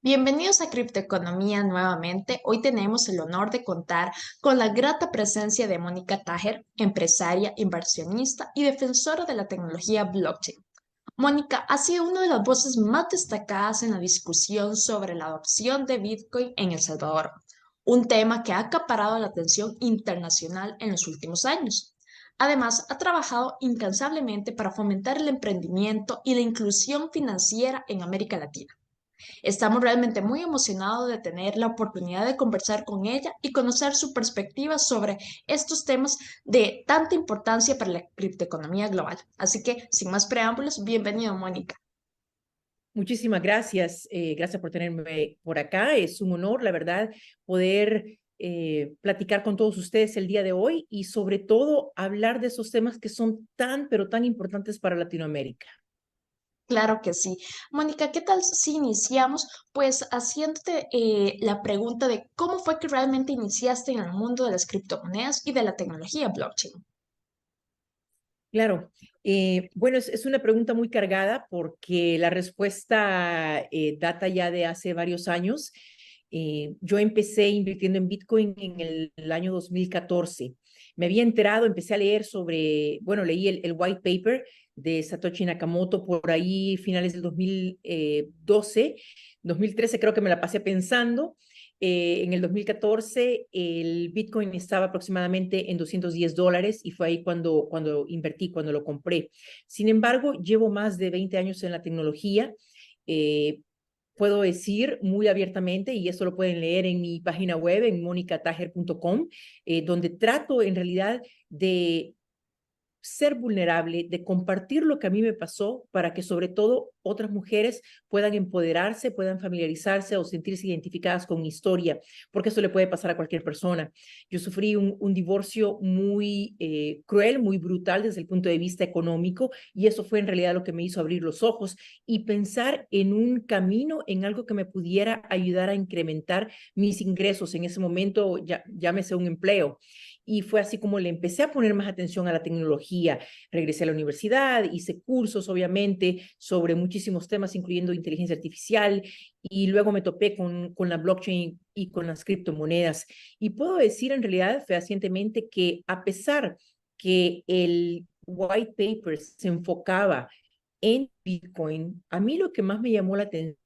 Bienvenidos a Criptoeconomía nuevamente. Hoy tenemos el honor de contar con la grata presencia de Mónica Tajer, empresaria, inversionista y defensora de la tecnología blockchain. Mónica ha sido una de las voces más destacadas en la discusión sobre la adopción de Bitcoin en El Salvador, un tema que ha acaparado la atención internacional en los últimos años. Además, ha trabajado incansablemente para fomentar el emprendimiento y la inclusión financiera en América Latina. Estamos realmente muy emocionados de tener la oportunidad de conversar con ella y conocer su perspectiva sobre estos temas de tanta importancia para la criptoeconomía global. Así que, sin más preámbulos, bienvenido, Mónica. Muchísimas gracias. Gracias por tenerme por acá. Es un honor, la verdad, poder platicar con todos ustedes el día de hoy y sobre todo hablar de esos temas que son tan, pero tan importantes para Latinoamérica. Claro que sí. Mónica, ¿qué tal si iniciamos pues haciéndote la pregunta de cómo fue que realmente iniciaste en el mundo de las criptomonedas y de la tecnología blockchain? Claro. Bueno, es una pregunta muy cargada porque la respuesta data ya de hace varios años. Yo empecé invirtiendo en Bitcoin en el año 2014. Me había enterado, empecé a leer sobre, bueno, leí el white paper de Satoshi Nakamoto por ahí, finales del 2012, 2013 creo que me la pasé pensando. En el 2014 el Bitcoin estaba aproximadamente en $210 y fue ahí cuando invertí, cuando lo compré. Sin embargo, llevo más de 20 años en la tecnología. Eh, Puedo decir muy abiertamente, y esto lo pueden leer en mi página web, en monicatajer.com, donde trato en realidad de ser vulnerable, de compartir lo que a mí me pasó para que sobre todo otras mujeres puedan empoderarse, puedan familiarizarse o sentirse identificadas con mi historia, porque eso le puede pasar a cualquier persona. Yo sufrí un divorcio muy cruel, muy brutal desde el punto de vista económico, y eso fue en realidad lo que me hizo abrir los ojos y pensar en un camino, en algo que me pudiera ayudar a incrementar mis ingresos en ese momento, llámese un empleo. Y fue así como le empecé a poner más atención a la tecnología. Regresé a la universidad, hice cursos, obviamente, sobre muchísimos temas, incluyendo inteligencia artificial, y luego me topé con la blockchain y con las criptomonedas. Y puedo decir en realidad fehacientemente que a pesar que el white paper se enfocaba en Bitcoin, a mí lo que más me llamó la atención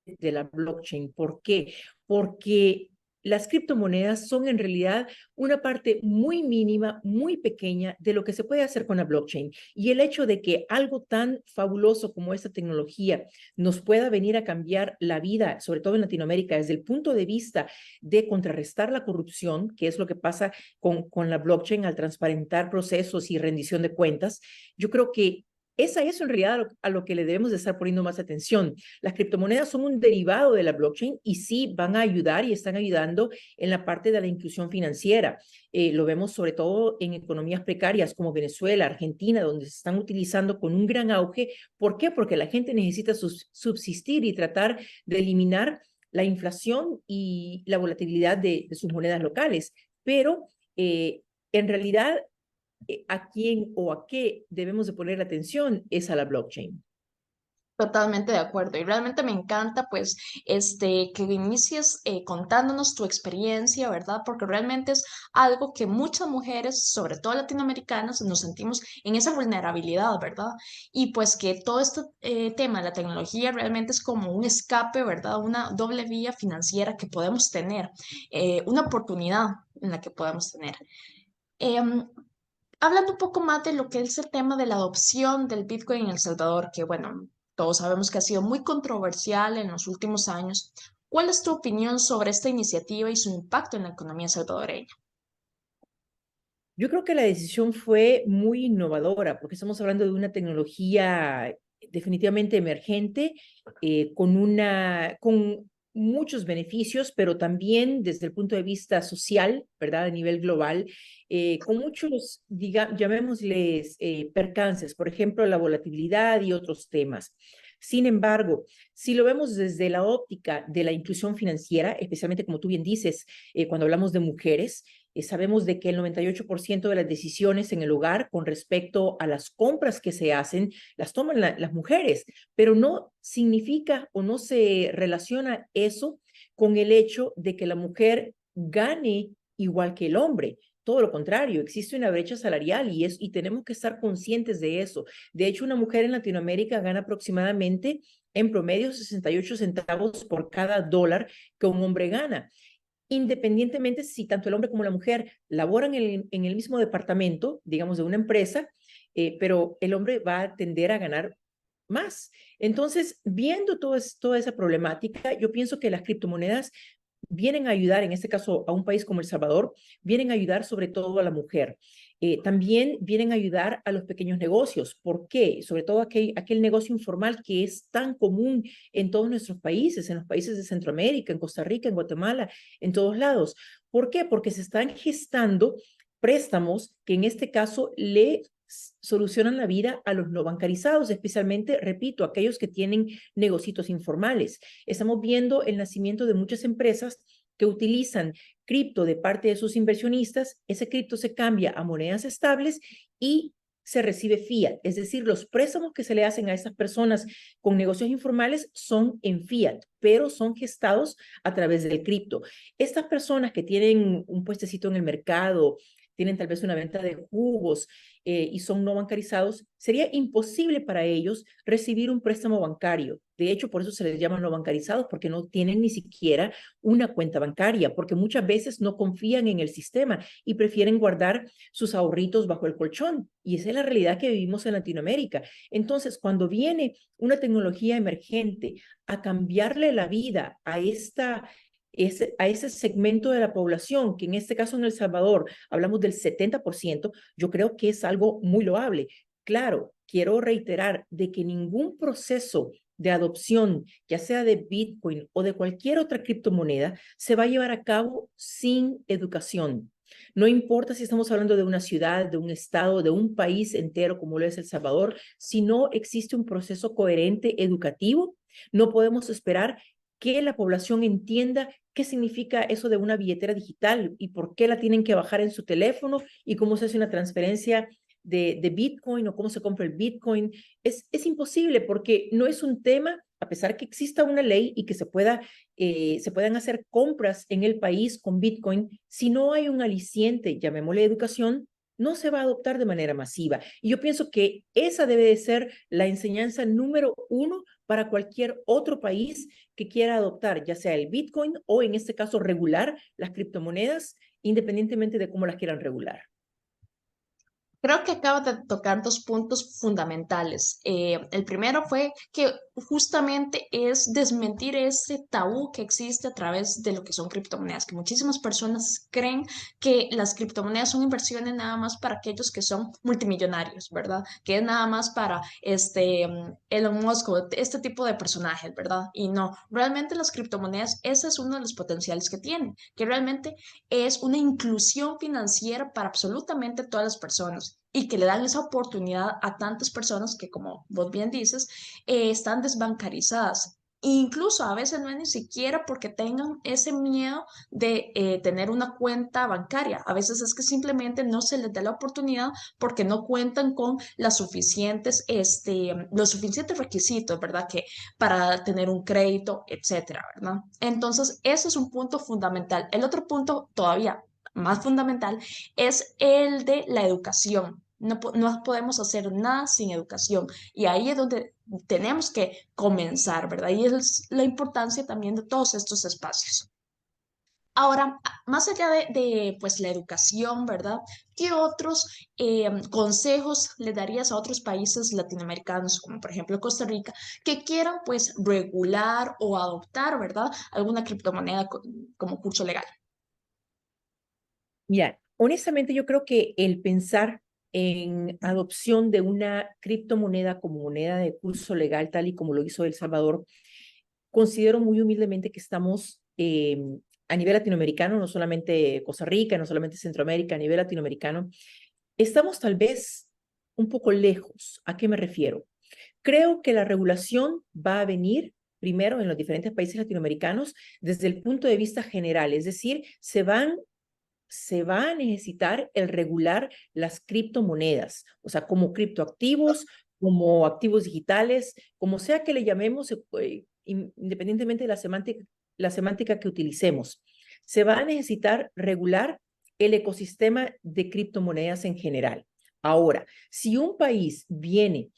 de la blockchain. ¿Por qué? Porque las criptomonedas son en realidad una parte muy mínima, muy pequeña de lo que se puede hacer con la blockchain. Y el hecho de que algo tan fabuloso como esta tecnología nos pueda venir a cambiar la vida, sobre todo en Latinoamérica, desde el punto de vista de contrarrestar la corrupción, que es lo que pasa con la blockchain al transparentar procesos y rendición de cuentas, yo creo que esa es en realidad a lo que le debemos de estar poniendo más atención. Las criptomonedas son un derivado de la blockchain y sí van a ayudar y están ayudando en la parte de la inclusión financiera. Lo vemos sobre todo en economías precarias como Venezuela, Argentina, donde se están utilizando con un gran auge. ¿Por qué? Porque la gente necesita subsistir y tratar de eliminar la inflación y la volatilidad de sus monedas locales. Pero en realidad a quién o a qué debemos de poner atención es a la blockchain. Totalmente de acuerdo y realmente me encanta pues que inicies contándonos tu experiencia, ¿verdad? Porque realmente es algo que muchas mujeres, sobre todo latinoamericanas, nos sentimos en esa vulnerabilidad, ¿verdad? Y pues que todo este tema de la tecnología realmente es como un escape, ¿verdad? Una doble vía financiera que podemos tener, una oportunidad en la que podemos tener. Em, Hablando un poco más de lo que es el tema de la adopción del Bitcoin en El Salvador, que bueno, todos sabemos que ha sido muy controversial en los últimos años, ¿cuál es tu opinión sobre esta iniciativa y su impacto en la economía salvadoreña? Yo creo que la decisión fue muy innovadora porque estamos hablando de una tecnología definitivamente emergente, con muchos beneficios, pero también desde el punto de vista social, ¿verdad? A nivel global, con muchos, llamémosles, percances, por ejemplo, la volatilidad y otros temas. Sin embargo, si lo vemos desde la óptica de la inclusión financiera, especialmente como tú bien dices, cuando hablamos de mujeres, Sabemos de que el 98% de las decisiones en el hogar con respecto a las compras que se hacen las toman las mujeres, pero no significa o no se relaciona eso con el hecho de que la mujer gane igual que el hombre. Todo lo contrario, existe una brecha salarial y tenemos que estar conscientes de eso. De hecho, una mujer en Latinoamérica gana aproximadamente en promedio 68 centavos por cada dólar que un hombre gana, independientemente si tanto el hombre como la mujer laboran en el mismo departamento, digamos, de una empresa, pero el hombre va a tender a ganar más. Entonces, viendo toda esa problemática, yo pienso que las criptomonedas vienen a ayudar, en este caso a un país como El Salvador, vienen a ayudar sobre todo a la mujer. También vienen a ayudar a los pequeños negocios. ¿Por qué? Sobre todo aquel negocio informal que es tan común en todos nuestros países, en los países de Centroamérica, en Costa Rica, en Guatemala, en todos lados. ¿Por qué? Porque se están gestando préstamos que en este caso le solucionan la vida a los no bancarizados, especialmente, repito, aquellos que tienen negocios informales. Estamos viendo el nacimiento de muchas empresas que utilizan cripto de parte de sus inversionistas, ese cripto se cambia a monedas estables y se recibe fiat, es decir, los préstamos que se le hacen a estas personas con negocios informales son en fiat, pero son gestados a través del cripto. Estas personas que tienen un puestecito en el mercado, tienen tal vez una venta de jugos y son no bancarizados, sería imposible para ellos recibir un préstamo bancario. De hecho, por eso se les llama no bancarizados, porque no tienen ni siquiera una cuenta bancaria, porque muchas veces no confían en el sistema y prefieren guardar sus ahorritos bajo el colchón. Y esa es la realidad que vivimos en Latinoamérica. Entonces, cuando viene una tecnología emergente a cambiarle la vida a ese segmento de la población, que en este caso en El Salvador hablamos del 70%, yo creo que es algo muy loable. Claro, quiero reiterar de que ningún proceso de adopción, ya sea de Bitcoin o de cualquier otra criptomoneda, se va a llevar a cabo sin educación. No importa si estamos hablando de una ciudad, de un estado, de un país entero como lo es El Salvador, si no existe un proceso coherente educativo, no podemos esperar que la población entienda qué significa eso de una billetera digital y por qué la tienen que bajar en su teléfono y cómo se hace una transferencia de Bitcoin o cómo se compra el Bitcoin. Es imposible porque no es un tema, a pesar que exista una ley y que se puedan hacer compras en el país con Bitcoin, si no hay un aliciente, llamémosle educación, no se va a adoptar de manera masiva. Y yo pienso que esa debe de ser la enseñanza número uno para cualquier otro país que quiera adoptar, ya sea el Bitcoin o en este caso regular las criptomonedas, independientemente de cómo las quieran regular. Creo que acaba de tocar dos puntos fundamentales. El primero fue que justamente es desmentir ese tabú que existe a través de lo que son criptomonedas, que muchísimas personas creen que las criptomonedas son inversiones nada más para aquellos que son multimillonarios, ¿verdad? Que es nada más para Elon Musk o este tipo de personajes, ¿verdad? Y no, realmente las criptomonedas, ese es uno de los potenciales que tienen, que realmente es una inclusión financiera para absolutamente todas las personas y que le dan esa oportunidad a tantas personas que, como vos bien dices, están desbancarizadas. Incluso a veces no es ni siquiera porque tengan ese miedo de tener una cuenta bancaria. A veces es que simplemente no se les da la oportunidad porque no cuentan con los suficientes requisitos, ¿verdad? Que para tener un crédito, etcétera, ¿verdad? Entonces, ese es un punto fundamental. El otro punto todavía más fundamental es el de la educación. No podemos hacer nada sin educación y ahí es donde tenemos que comenzar, ¿verdad? Y es la importancia también de todos estos espacios. Ahora, más allá pues, la educación, ¿verdad? ¿Qué otros consejos le darías a otros países latinoamericanos, como por ejemplo Costa Rica, que quieran pues regular o adoptar, ¿verdad? Alguna criptomoneda como curso legal? Mira, honestamente yo creo que el pensar en adopción de una criptomoneda como moneda de curso legal, tal y como lo hizo El Salvador, considero muy humildemente que estamos a nivel latinoamericano, no solamente Costa Rica, no solamente Centroamérica, a nivel latinoamericano, estamos tal vez un poco lejos. ¿A qué me refiero? Creo que la regulación va a venir primero en los diferentes países latinoamericanos desde el punto de vista general, es decir, se van se va a necesitar el regular las criptomonedas, o sea, como criptoactivos, como activos digitales, como sea que le llamemos, independientemente de la semántica que utilicemos. Se va a necesitar regular el ecosistema de criptomonedas en general. Ahora, si un país viene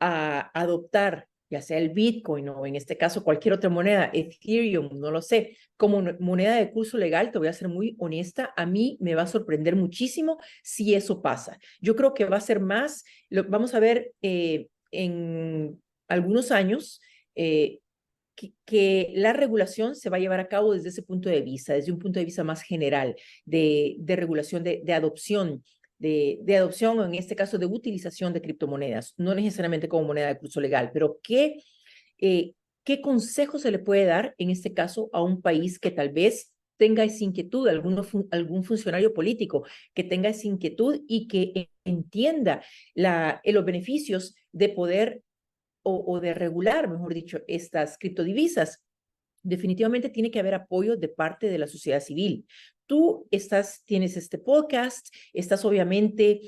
a adoptar ya sea el Bitcoin o en este caso cualquier otra moneda, Ethereum, no lo sé, como moneda de curso legal, te voy a ser muy honesta, a mí me va a sorprender muchísimo si eso pasa. Yo creo que va a ser más, vamos a ver en algunos años, que la regulación se va a llevar a cabo desde ese punto de vista, desde un punto de vista más general de regulación, de adopción de adopción o en este caso de utilización de criptomonedas, no necesariamente como moneda de curso legal, pero qué consejo se le puede dar en este caso a un país que tal vez tenga esa inquietud, algún funcionario político que tenga esa inquietud y que entienda los beneficios de poder o de regular, mejor dicho, estas criptodivisas. Definitivamente tiene que haber apoyo de parte de la sociedad civil. Tienes este podcast, estás obviamente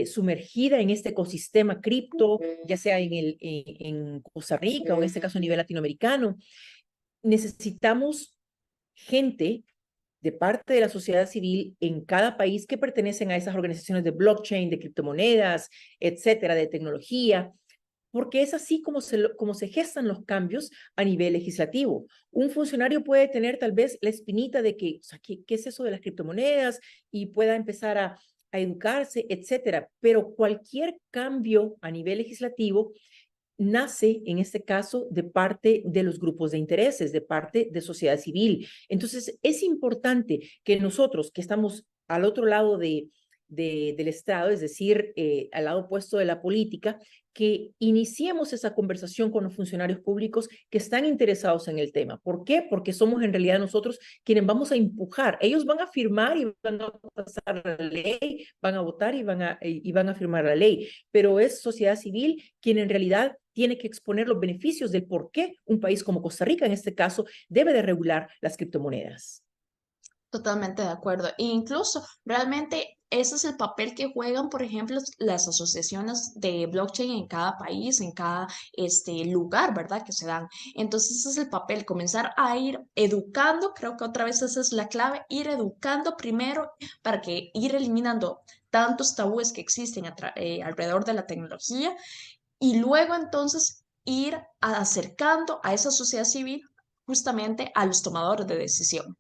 sumergida en este ecosistema cripto, ya sea en Costa Rica o en este caso a nivel latinoamericano. Necesitamos gente de parte de la sociedad civil en cada país que pertenecen a esas organizaciones de blockchain, de criptomonedas, etcétera, de tecnología, porque es así como se gestan los cambios a nivel legislativo. Un funcionario puede tener tal vez la espinita de que, o sea, ¿qué es eso de las criptomonedas? Y pueda empezar a educarse, etcétera. Pero cualquier cambio a nivel legislativo nace, en este caso, de parte de los grupos de intereses, de parte de sociedad civil. Entonces, es importante que nosotros, que estamos al otro lado del Estado, es decir, al lado opuesto de la política, que iniciemos esa conversación con los funcionarios públicos que están interesados en el tema. ¿Por qué? Porque somos en realidad nosotros quienes vamos a empujar. Ellos van a firmar y van a pasar la ley, van a votar y van a firmar la ley, pero es sociedad civil quien en realidad tiene que exponer los beneficios del por qué un país como Costa Rica, en este caso, debe de regular las criptomonedas. Totalmente de acuerdo. E incluso realmente ese es el papel que juegan, por ejemplo, las asociaciones de blockchain en cada país, en cada lugar, ¿verdad? Que se dan. Entonces ese es el papel, comenzar a ir educando, creo que otra vez esa es la clave, ir educando primero para que ir eliminando tantos tabúes que existen alrededor de la tecnología y luego entonces ir acercando a esa sociedad civil justamente a los tomadores de decisión.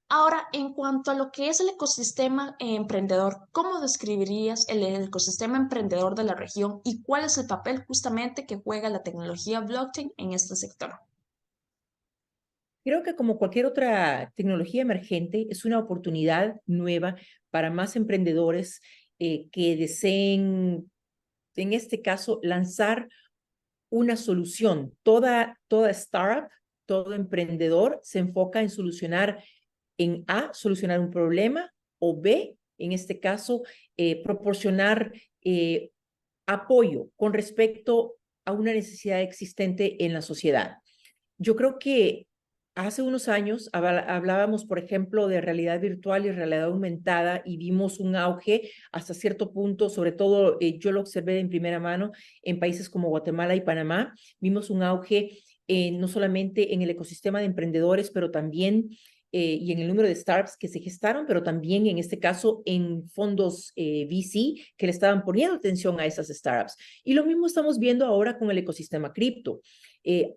Ahora, en cuanto a lo que es el ecosistema emprendedor, ¿cómo describirías el ecosistema emprendedor de la región y cuál es el papel justamente que juega la tecnología blockchain en este sector? Creo que como cualquier otra tecnología emergente, es una oportunidad nueva para más emprendedores que deseen, en este caso, lanzar una solución. Toda startup, todo emprendedor se enfoca en solucionar, en A, solucionar un problema, o B, en este caso, proporcionar apoyo con respecto a una necesidad existente en la sociedad. Yo creo que hace unos años hablábamos, por ejemplo, de realidad virtual y realidad aumentada y vimos un auge hasta cierto punto, sobre todo yo lo observé en primera mano en países como Guatemala y Panamá, vimos un auge no solamente en el ecosistema de emprendedores, pero también y en el número de startups que se gestaron, pero también en este caso en fondos VC que le estaban poniendo atención a esas startups. Y lo mismo estamos viendo ahora con el ecosistema cripto.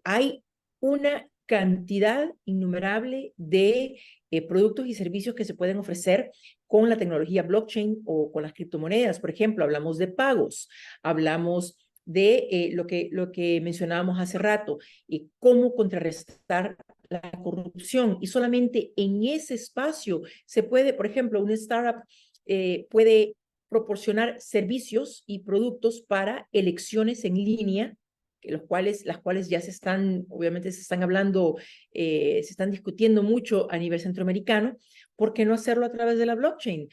Hay una cantidad innumerable de productos y servicios que se pueden ofrecer con la tecnología blockchain o con las criptomonedas. Por ejemplo, hablamos de pagos, hablamos de lo que mencionábamos hace rato, cómo contrarrestar la corrupción. Y solamente en ese espacio se puede, por ejemplo, una startup puede proporcionar servicios y productos para elecciones en línea las cuales ya obviamente se están hablando, se están discutiendo mucho a nivel centroamericano. ¿Por qué no hacerlo a través de la blockchain?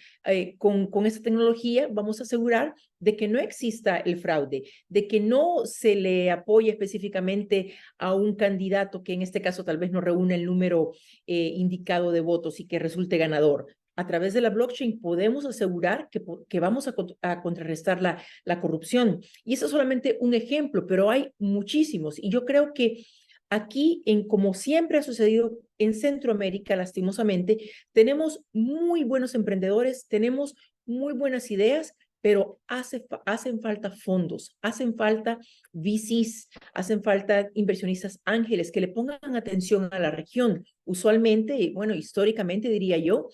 Con esta tecnología vamos a asegurar de que no exista el fraude, de que no se le apoye específicamente a un candidato que en este caso tal vez no reúne el número indicado de votos y que resulte ganador. a través de la blockchain podemos asegurar que vamos a contrarrestar la corrupción. Y eso es solamente un ejemplo, pero hay muchísimos. Y yo creo que aquí, como siempre ha sucedido en Centroamérica, lastimosamente, tenemos muy buenos emprendedores, tenemos muy buenas ideas, pero hacen falta fondos, hacen falta VCs, hacen falta inversionistas ángeles que le pongan atención a la región. Usualmente, bueno, históricamente diría yo,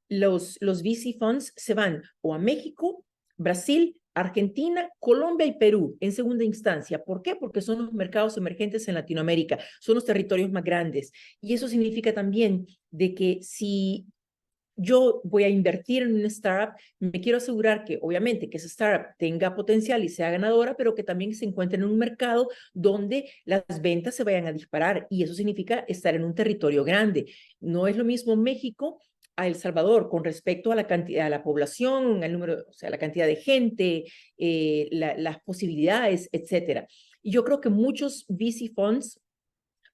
los VC funds se van o a México, Brasil, Argentina, Colombia y Perú en segunda instancia. ¿Por qué? Porque son los mercados emergentes en Latinoamérica, son los territorios más grandes. Y eso significa también de que si yo voy a invertir en una startup, me quiero asegurar que obviamente que esa startup tenga potencial y sea ganadora, pero que también se encuentre en un mercado donde las ventas se vayan a disparar. Y eso significa estar en un territorio grande. No es lo mismo México a El Salvador con respecto a la cantidad, a la población, al número, o sea, la cantidad de gente, las posibilidades, etcétera. Y yo creo que muchos VC funds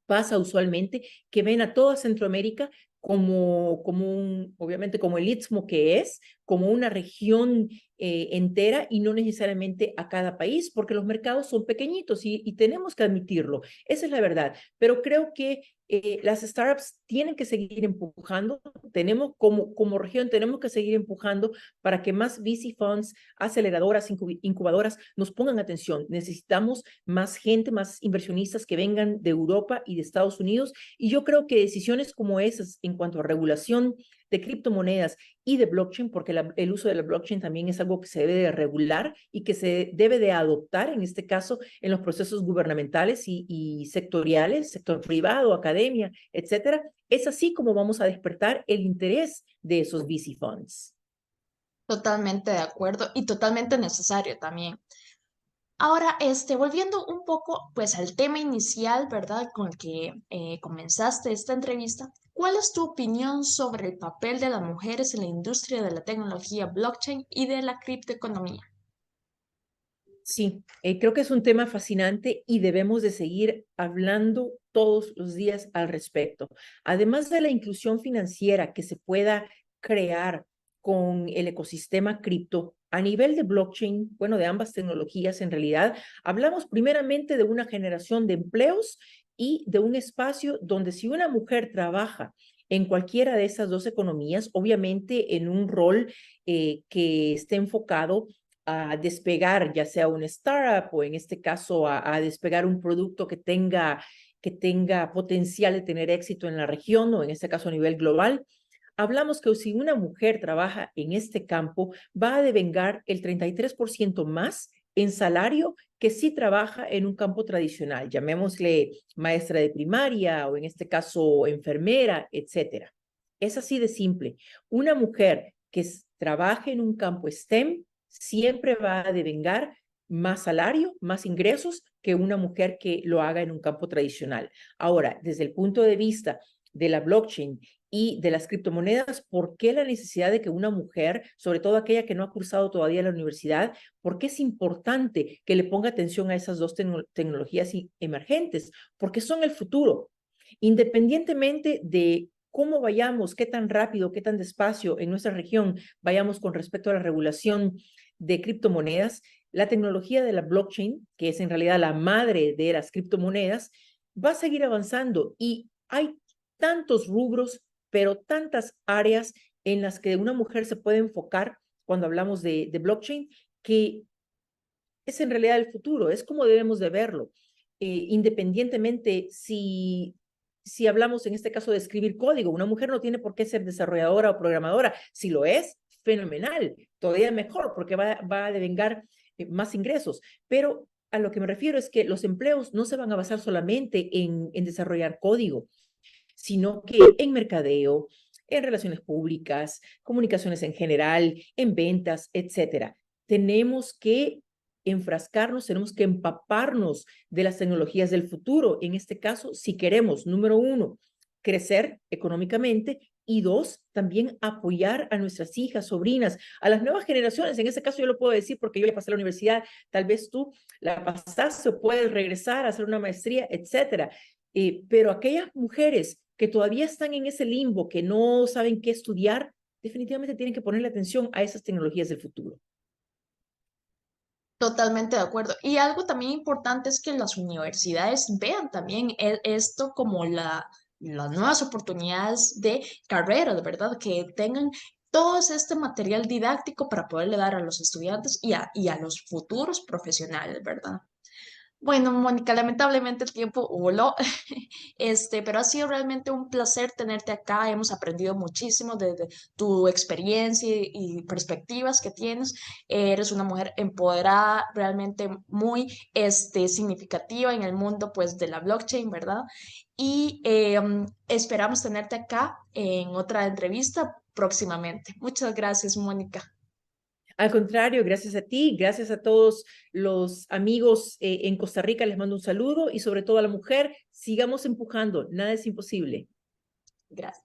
pasa usualmente que ven a toda Centroamérica obviamente como el Istmo que es, como una región entera y no necesariamente a cada país, porque los mercados son pequeñitos y tenemos que admitirlo. Esa es la verdad. Pero creo que las startups tienen que seguir empujando, como región tenemos que seguir empujando para que más VC funds, aceleradoras, incubadoras nos pongan atención. Necesitamos más gente, más inversionistas que vengan de Europa y de Estados Unidos. Y yo creo que decisiones como esas en cuanto a regulación de criptomonedas y de blockchain, porque el uso de la blockchain también es algo que se debe de regular y que se debe de adoptar, en este caso, en los procesos gubernamentales y sectoriales, sector privado, academia, etcétera. Es así como vamos a despertar el interés de esos VC funds. Totalmente de acuerdo y totalmente necesario también. Ahora, volviendo un poco pues al tema inicial, ¿verdad? Con el que comenzaste esta entrevista, ¿cuál es tu opinión sobre el papel de las mujeres en la industria de la tecnología blockchain y de la criptoeconomía? Sí, creo que es un tema fascinante y debemos de seguir hablando todos los días al respecto. Además de la inclusión financiera que se pueda crear con el ecosistema cripto, a nivel de blockchain, bueno, de ambas tecnologías en realidad, hablamos primeramente de una generación de empleos y de un espacio donde si una mujer trabaja en cualquiera de esas dos economías, obviamente en un rol que esté enfocado a despegar, ya sea un startup o en este caso a despegar un producto que tenga potencial de tener éxito en la región o en este caso a nivel global. Hablamos que si una mujer trabaja en este campo, va a devengar el 33% más en salario que si trabaja en un campo tradicional, llamémosle maestra de primaria o en este caso enfermera, etcétera. Es así de simple. Una mujer que trabaje en un campo STEM siempre va a devengar más salario, más ingresos que una mujer que lo haga en un campo tradicional. Ahora, desde el punto de vista de la blockchain y de las criptomonedas, ¿por qué la necesidad de que una mujer, sobre todo aquella que no ha cursado todavía la universidad, por qué es importante que le ponga atención a esas dos tecnologías emergentes? Porque son el futuro. Independientemente de cómo vayamos, qué tan rápido, qué tan despacio en nuestra región vayamos con respecto a la regulación de criptomonedas, la tecnología de la blockchain, que es en realidad la madre de las criptomonedas, va a seguir avanzando y hay tantos rubros, pero tantas áreas en las que una mujer se puede enfocar cuando hablamos de blockchain, que es en realidad el futuro, es como debemos de verlo. Independientemente si hablamos en este caso de escribir código, una mujer no tiene por qué ser desarrolladora o programadora. Si lo es, fenomenal, todavía mejor, porque va a devengar más ingresos. Pero a lo que me refiero es que los empleos no se van a basar solamente en desarrollar código, sino que en mercadeo, en relaciones públicas, comunicaciones en general, en ventas, etcétera. Tenemos que enfrascarnos, tenemos que empaparnos de las tecnologías del futuro. En este caso, si queremos, número uno, crecer económicamente y dos, también apoyar a nuestras hijas, sobrinas, a las nuevas generaciones. En este caso yo lo puedo decir porque yo ya pasé la universidad, tal vez tú la pasaste o puedes regresar a hacer una maestría, etcétera. Pero aquellas mujeres que todavía están en ese limbo, que no saben qué estudiar, definitivamente tienen que ponerle atención a esas tecnologías del futuro. Totalmente de acuerdo. Y algo también importante es que las universidades vean también esto como las nuevas oportunidades de carreras, ¿verdad? Que tengan todo este material didáctico para poderle dar a los estudiantes y a los futuros profesionales, ¿verdad? Bueno, Mónica, lamentablemente el tiempo voló, pero ha sido realmente un placer tenerte acá. Hemos aprendido muchísimo de tu experiencia y perspectivas que tienes. Eres una mujer empoderada, realmente muy significativa en el mundo pues, de la blockchain, ¿verdad? Y esperamos tenerte acá en otra entrevista próximamente. Muchas gracias, Mónica. Al contrario, gracias a ti, gracias a todos los amigos en Costa Rica, les mando un saludo y sobre todo a la mujer, sigamos empujando, nada es imposible. Gracias.